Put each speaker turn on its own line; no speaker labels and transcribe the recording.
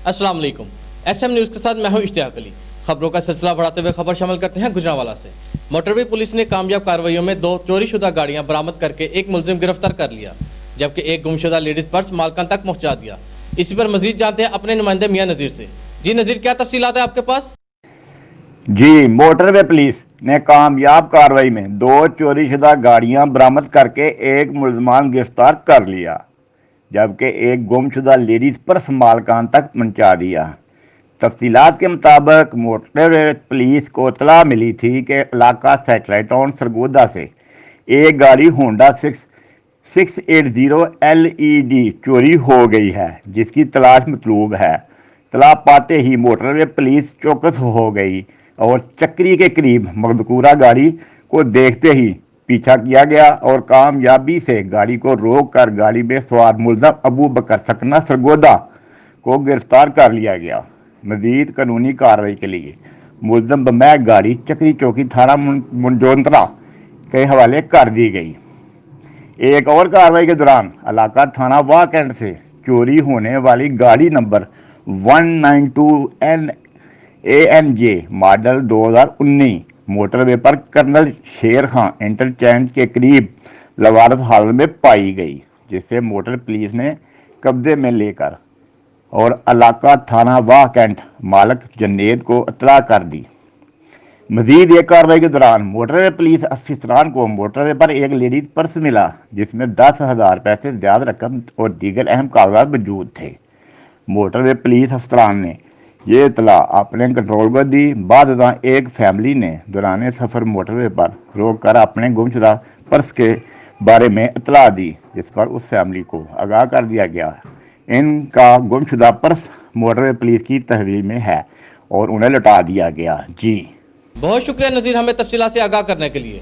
अस्सलाम वालेकुम। SM news के साथ मैं हूं इश्तियाक अली। खबरों का सिलसिला बढ़ाते हुए खबर शामिल करते हैं गुजरांवाला से। मोटरवे पुलिस ने कामयाब कार्रवाइयों में 2 चोरीशुदा गाड़ियां बरामद करके एक मुलजिम गिरफ्तार कर लिया, जबकि एक गुमशुदा लेडीज पर्स मालकान तक पहुंचा दिया। इसी पर मजीद जानते हैं अपने नुमाइंदे मियां नज़ीर से। जी नज़ीर, क्या तफसीलात है आपके पास?
जी, मोटरवे पुलिस ने कामयाब कार्रवाई में 2 चोरीशुदा गाड़ियां बरामद करके एक मुलजमान गिरफ्तार कर लिया, जबकि एक गुमशुदा लेडीज पर्स मालकान तक पहुंचा दिया। तफसीलात के मुताबिक मोटरवे पुलिस को इत्तला मिली थी कि इलाका सैटेलाइट टाउन सरगोदा से एक गाड़ी होंडा 680 LED चोरी हो गई है, जिसकी तलाश मतलूब है। इत्तला पाते ही मोटरवे पुलिस चौकस हो गई और चक्री के करीब मज़कूरा गाड़ी को देखते ही पीछा किया गया और कामयाबी से गाड़ी को रोक कर गाड़ी में सवार मुलज़म अबू बकर सकना सरगोदा को गिरफ्तार कर लिया गया। मजीद कानूनी कार्रवाई के लिए मुलज़म बमैक गाड़ी चक्री चौकी थाना मुंजोंतरा के हवाले कर दी गई। एक और कार्रवाई के दौरान इलाका थाना वाह कैंट से चोरी होने वाली गाड़ी नंबर 192 ANJ मॉडल 2019 मोटरवे पर कर्नल शेर खां इंटरचेंज के करीब लवारस हालत में पाई गई, जिसे मोटर पुलिस ने कब्जे में लेकर और इलाका थाना वाह कैंट मालक जनेद को इत्तला कर दी। मजीद एक कार्रवाई के दौरान मोटरवे पुलिस अफसरान को मोटरवे पर एक लेडीज पर्स मिला, जिसमें 10,000 रुपये से ज्यादा रकम और दीगर अहम कागजात मौजूद थे। मोटरवे पुलिस अफसरान ने ये इत्तला अपने कंट्रोल पर दी। बाद एक फैमिली ने दौरान सफ़र मोटरवे पर रोक कर अपने गुमशुदा पर्स के बारे में इत्तला दी, जिस पर उस फैमिली को आगाह कर दिया गया। इनका गुमशुदा पर्स मोटरवे पुलिस की तहवील में है और उन्हें लौटा दिया गया। जी
बहुत शुक्रिया नज़ीर, हमें तफसीलात से आगाह करने के लिए।